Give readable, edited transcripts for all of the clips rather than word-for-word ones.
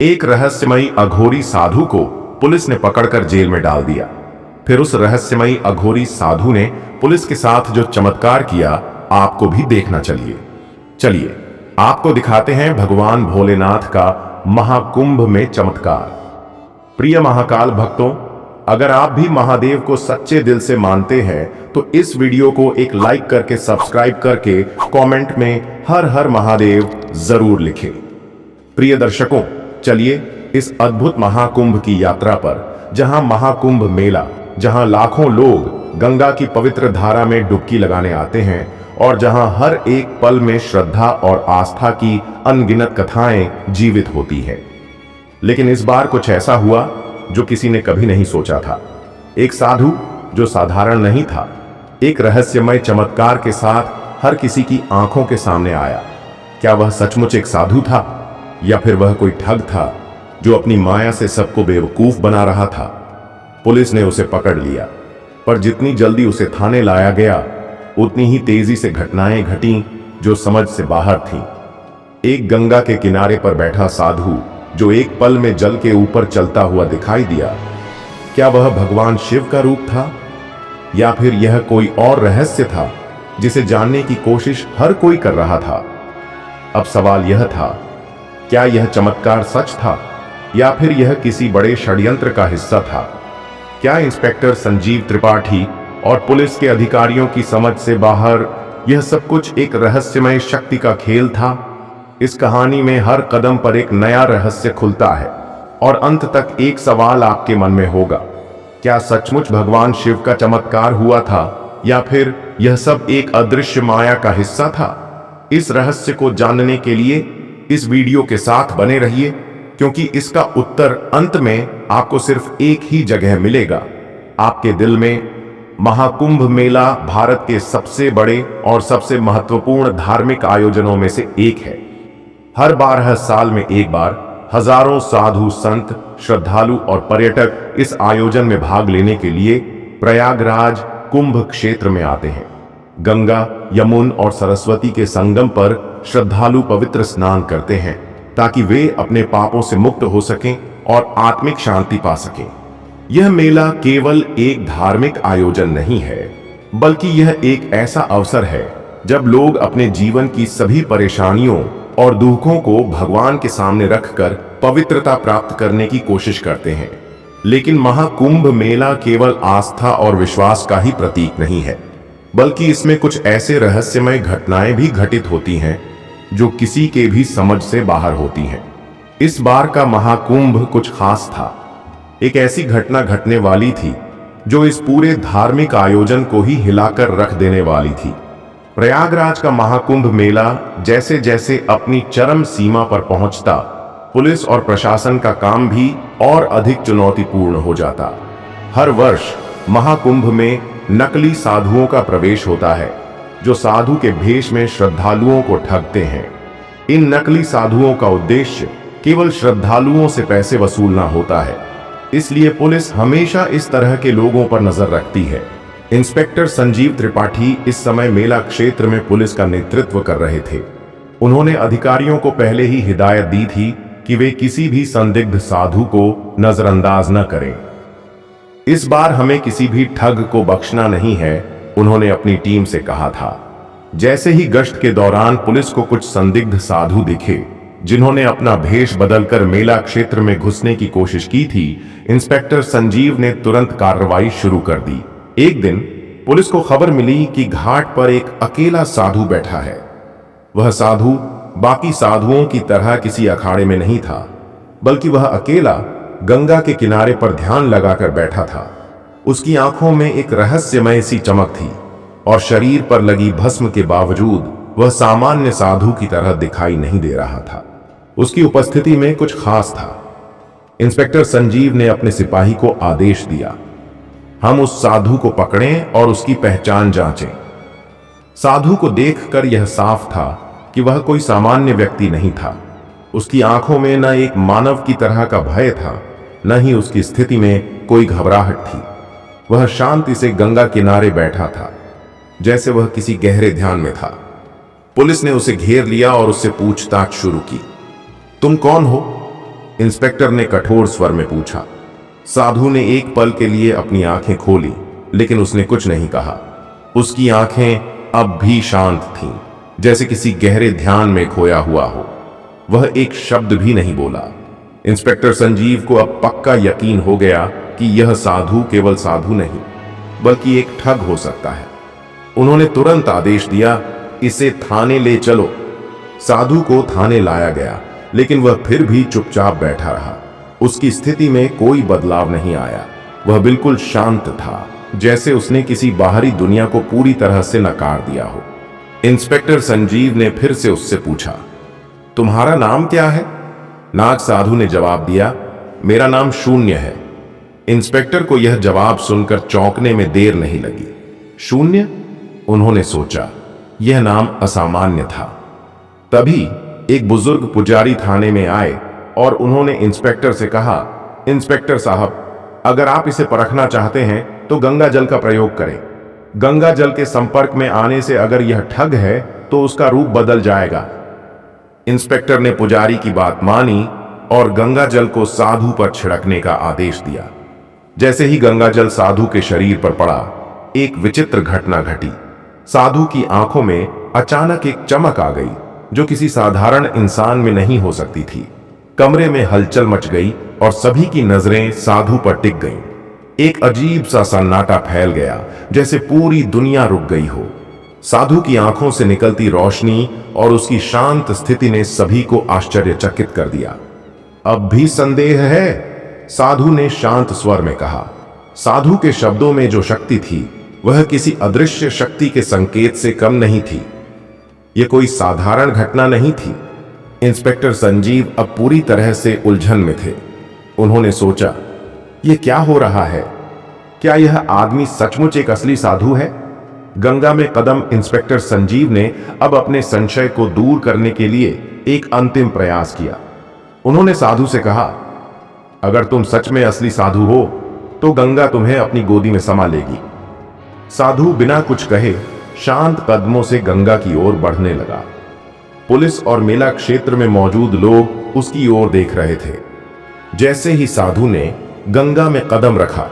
एक रहस्यमयी अघोरी साधु को पुलिस ने पकड़कर जेल में डाल दिया। फिर उस रहस्यमयी अघोरी साधु ने पुलिस के साथ जो चमत्कार किया, आपको भी देखना चलिए आपको दिखाते हैं भगवान भोलेनाथ का महाकुंभ में चमत्कार। प्रिय महाकाल भक्तों, अगर आप भी महादेव को सच्चे दिल से मानते हैं तो इस वीडियो को एक लाइक करके सब्सक्राइब करके कमेंट में हर हर महादेव जरूर लिखें। प्रिय दर्शकों, चलिए इस अद्भुत महाकुंभ की यात्रा पर, जहां महाकुंभ मेला, जहां लाखों लोग गंगा की पवित्र धारा में डुबकी लगाने आते हैं और जहां हर एक पल में श्रद्धा और आस्था की अनगिनत कथाएं जीवित होती हैं। लेकिन इस बार कुछ ऐसा हुआ जो किसी ने कभी नहीं सोचा था। एक साधु जो साधारण नहीं था, एक रहस्यमय चमत्कार के साथ हर किसी की आंखों के सामने आया। क्या वह सचमुच एक साधु था या फिर वह कोई ठग था जो अपनी माया से सबको बेवकूफ बना रहा था? पुलिस ने उसे पकड़ लिया, पर जितनी जल्दी उसे थाने लाया गया उतनी ही तेजी से घटनाएं घटीं जो समझ से बाहर थीं। एक गंगा के किनारे पर बैठा साधु जो एक पल में जल के ऊपर चलता हुआ दिखाई दिया, क्या वह भगवान शिव का रूप था या फिर यह कोई और रहस्य था जिसे जानने की कोशिश हर कोई कर रहा था? अब सवाल यह था, क्या यह चमत्कार सच था या फिर यह किसी बड़े षड्यंत्र का हिस्सा था? क्या इंस्पेक्टर संजीव त्रिपाठी और पुलिस के अधिकारियों की समझ से बाहर यह सब कुछ एक रहस्यमय शक्ति का खेल था? इस कहानी में हर कदम पर एक नया रहस्य खुलता है और अंत तक एक सवाल आपके मन में होगा, क्या सचमुच भगवान शिव का चमत्कार हुआ था या फिर यह सब एक अदृश्य माया का हिस्सा था? इस रहस्य को जानने के लिए इस वीडियो के साथ बने रहिए, क्योंकि इसका उत्तर अंत में आपको सिर्फ एक ही जगह मिलेगा, आपके दिल में। महाकुंभ मेला भारत के सबसे बड़े और सबसे महत्वपूर्ण धार्मिक आयोजनों में से एक है। हर 12 साल में एक बार हजारों साधु, संत, श्रद्धालु और पर्यटक इस आयोजन में भाग लेने के लिए प्रयागराज कुंभ क्षेत्र में आते हैं। गंगा, यमुना और सरस्वती के संगम पर श्रद्धालु पवित्र स्नान करते हैं ताकि वे अपने पापों से मुक्त हो सकें और आत्मिक शांति पा सकें। यह मेला केवल एक धार्मिक आयोजन नहीं है, बल्कि यह एक ऐसा अवसर है जब लोग अपने जीवन की सभी परेशानियों और दुखों को भगवान के सामने रखकर पवित्रता प्राप्त करने की कोशिश करते हैं। लेकिन महाकुंभ मेला केवल आस्था और विश्वास का ही प्रतीक नहीं है, बल्कि इसमें कुछ ऐसे रहस्यमय घटनाएं भी घटित होती हैं जो किसी के भी समझ से बाहर होती हैं। इस बार का महाकुंभ कुछ खास था। एक ऐसी घटना घटने वाली थी जो इस पूरे धार्मिक आयोजन को ही हिलाकर रख देने वाली थी। प्रयागराज का महाकुंभ मेला जैसे जैसे अपनी चरम सीमा पर पहुंचता, पुलिस और प्रशासन का काम भी और अधिक चुनौतीपूर्ण हो जाता। हर वर्ष महाकुंभ में नकली साधुओं का प्रवेश होता है जो साधु के भेष में श्रद्धालुओं को ठगते हैं। इन नकली साधुओं का उद्देश्य केवल श्रद्धालुओं से पैसे वसूलना होता है, इसलिए पुलिस हमेशा इस तरह के लोगों पर नजर रखती है। इंस्पेक्टर संजीव त्रिपाठी इस समय मेला क्षेत्र में पुलिस का नेतृत्व कर रहे थे। उन्होंने अधिकारियों को पहले ही हिदायत दी थी कि वे किसी भी संदिग्ध साधु को नजरअंदाज न करें। इस बार हमें किसी भी ठग को बख्शना नहीं है, उन्होंने अपनी टीम से कहा था। जैसे ही गश्त के दौरान पुलिस को कुछ संदिग्ध साधु दिखे जिन्होंने अपना भेष बदलकर मेला क्षेत्र में घुसने की कोशिश की थी, इंस्पेक्टर संजीव ने तुरंत कार्रवाई शुरू कर दी। एक दिन पुलिस को खबर मिली कि घाट पर एक अकेला साधु बैठा है। वह साधु बाकी साधुओं की तरह किसी अखाड़े में नहीं था, बल्कि वह अकेला गंगा के किनारे पर ध्यान लगाकर बैठा था। उसकी आंखों में एक रहस्यमय सी चमक थी और शरीर पर लगी भस्म के बावजूद वह सामान्य साधु की तरह दिखाई नहीं दे रहा था। उसकी उपस्थिति में कुछ खास था। इंस्पेक्टर संजीव ने अपने सिपाही को आदेश दिया, हम उस साधु को पकड़ें और उसकी पहचान जांचें। साधु को देखकर यह साफ था कि वह कोई सामान्य व्यक्ति नहीं था। उसकी आंखों में न एक मानव की तरह का भय था, न ही उसकी स्थिति में कोई घबराहट थी। वह शांति से गंगा किनारे बैठा था, जैसे वह किसी गहरे ध्यान में था। पुलिस ने उसे घेर लिया और उससे पूछताछ शुरू की। तुम कौन हो? इंस्पेक्टर ने कठोर स्वर में पूछा। साधु ने एक पल के लिए अपनी आंखें खोली, लेकिन उसने कुछ नहीं कहा। उसकी आंखें अब भी शांत थीं, जैसे किसी गहरे ध्यान में खोया हुआ हो। वह एक शब्द भी नहीं बोला। इंस्पेक्टर संजीव को अब पक्का यकीन हो गया कि यह साधु केवल साधु नहीं, बल्कि एक ठग हो सकता है। उन्होंने तुरंत आदेश दिया, इसे थाने ले चलो। साधु को थाने लाया गया, लेकिन वह फिर भी चुपचाप बैठा रहा। उसकी स्थिति में कोई बदलाव नहीं आया। वह बिल्कुल शांत था, जैसे उसने किसी बाहरी दुनिया को पूरी तरह से नकार दिया हो। इंस्पेक्टर संजीव ने फिर से उससे पूछा, तुम्हारा नाम क्या है? नाग साधु ने जवाब दिया, मेरा नाम शून्य है। इंस्पेक्टर को यह जवाब सुनकर चौंकने में देर नहीं लगी। शून्य? उन्होंने सोचा, यह नाम असामान्य था। तभी एक बुजुर्ग पुजारी थाने में आए और उन्होंने इंस्पेक्टर से कहा, इंस्पेक्टर साहब, अगर आप इसे परखना चाहते हैं तो गंगा जल का प्रयोग करें। गंगा जल के संपर्क में आने से अगर यह ठग है तो उसका रूप बदल जाएगा। इंस्पेक्टर ने पुजारी की बात मानी और गंगा जल को साधु पर छिड़कने का आदेश दिया। जैसे ही गंगा जल साधु के शरीर पर पड़ा, एक विचित्र घटना घटी। साधु की आंखों में अचानक एक चमक आ गई, जो किसी साधारण इंसान में नहीं हो सकती थी। कमरे में हलचल मच गई और सभी की नजरें साधु पर टिक गईं। एक अजीब सा सन्नाटा फैल गया, जैसे पूरी दुनिया रुक गई हो। साधु की आंखों से निकलती रोशनी और उसकी शांत स्थिति ने सभी को आश्चर्यचकित कर दिया। अब भी संदेह है? साधु ने शांत स्वर में कहा। साधु के शब्दों में जो शक्ति थी, वह किसी अदृश्य शक्ति के संकेत से कम नहीं थी। यह कोई साधारण घटना नहीं थी। इंस्पेक्टर संजीव अब पूरी तरह से उलझन में थे। उन्होंने सोचा, यह क्या हो रहा है? क्या यह आदमी सचमुच एक असली साधु है? गंगा में कदम इंस्पेक्टर संजीव ने अब अपने संशय को दूर करने के लिए एक अंतिम प्रयास किया। उन्होंने साधु से कहा, अगर तुम सच में असली साधु हो तो गंगा तुम्हें अपनी गोदी में समा लेगी। साधु बिना कुछ कहे शांत कदमों से गंगा की ओर बढ़ने लगा। पुलिस और मेला क्षेत्र में मौजूद लोग उसकी ओर देख रहे थे। जैसे ही साधु ने गंगा में कदम रखा,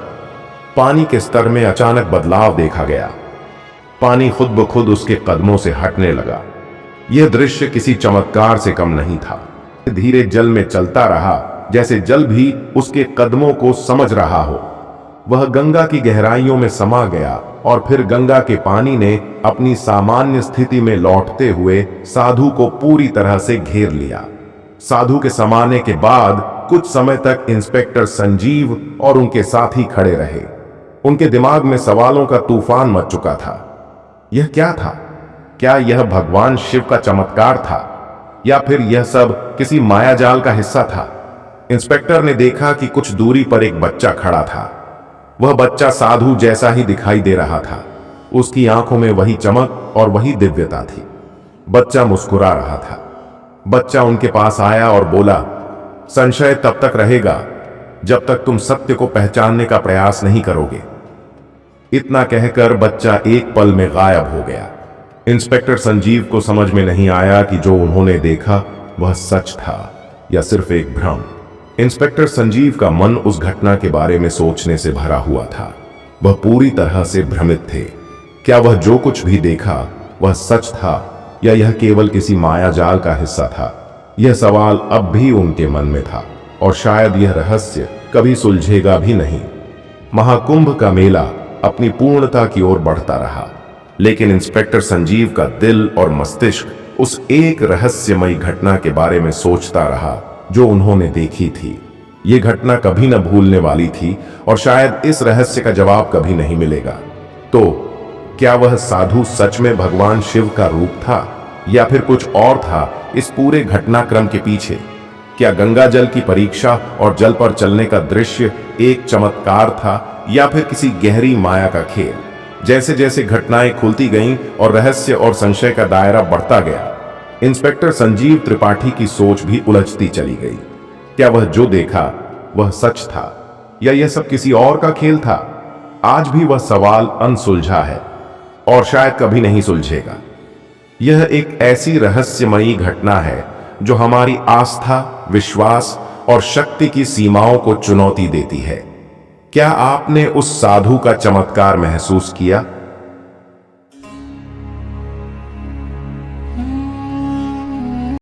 पानी के स्तर में अचानक बदलाव देखा गया। पानी खुद ब खुद उसके कदमों से हटने लगा। यह दृश्य किसी चमत्कार से कम नहीं था। धीरे जल में चलता रहा, जैसे जल भी उसके कदमों को समझ रहा हो। वह गंगा की गहराइयों में समा गया और फिर गंगा के पानी ने अपनी सामान्य स्थिति में लौटते हुए साधु को पूरी तरह से घेर लिया। साधु के समाने के बाद कुछ समय तक इंस्पेक्टर संजीव और उनके साथी खड़े रहे। उनके दिमाग में सवालों का तूफान मच चुका था। यह क्या था? क्या यह भगवान शिव का चमत्कार था, या फिर यह सब किसी मायाजाल का हिस्सा था? इंस्पेक्टर ने देखा कि कुछ दूरी पर एक बच्चा खड़ा था। वह बच्चा साधु जैसा ही दिखाई दे रहा था। उसकी आंखों में वही चमक और वही दिव्यता थी। बच्चा मुस्कुरा रहा था। बच्चा उनके पास आया और बोला, संशय तब तक रहेगा जब तक तुम सत्य को पहचानने का प्रयास नहीं करोगे। इतना कहकर बच्चा एक पल में गायब हो गया। इंस्पेक्टर संजीव को समझ में नहीं आया कि जो उन्होंने देखा वह सच था या सिर्फ एक भ्रम। इंस्पेक्टर संजीव का मन उस घटना के बारे में सोचने से भरा हुआ था। वह पूरी तरह से भ्रमित थे। क्या वह जो कुछ भी देखा वह सच था या यह केवल किसी मायाजाल का हिस्सा था? यह सवाल अब भी उनके मन में था और शायद यह रहस्य कभी सुलझेगा भी नहीं। महाकुंभ का मेला अपनी पूर्णता की ओर बढ़ता रहा, लेकिन इंस्पेक्टर संजीव का दिल और मस्तिष्क उस एक रहस्यमयी घटना के बारे में सोचता रहा जो उन्होंने देखी थी। यह घटना कभी न भूलने वाली थी और शायद इस रहस्य का जवाब कभी नहीं मिलेगा। तो क्या वह साधु सच में भगवान शिव का रूप था या फिर कुछ और था इस पूरे घटनाक्रम के पीछे? क्या गंगा जल की परीक्षा और जल पर चलने का दृश्य एक चमत्कार था या फिर किसी गहरी माया का खेल? जैसे जैसे घटनाएं खुलती गईं और रहस्य और संशय का दायरा बढ़ता गया, इंस्पेक्टर संजीव त्रिपाठी की सोच भी उलझती चली गई। क्या वह जो देखा वह सच था या यह सब किसी और का खेल था? आज भी वह सवाल अनसुलझा है और शायद कभी नहीं सुलझेगा। यह एक ऐसी रहस्यमयी घटना है जो हमारी आस्था, विश्वास और शक्ति की सीमाओं को चुनौती देती है। क्या आपने उस साधु का चमत्कार महसूस किया?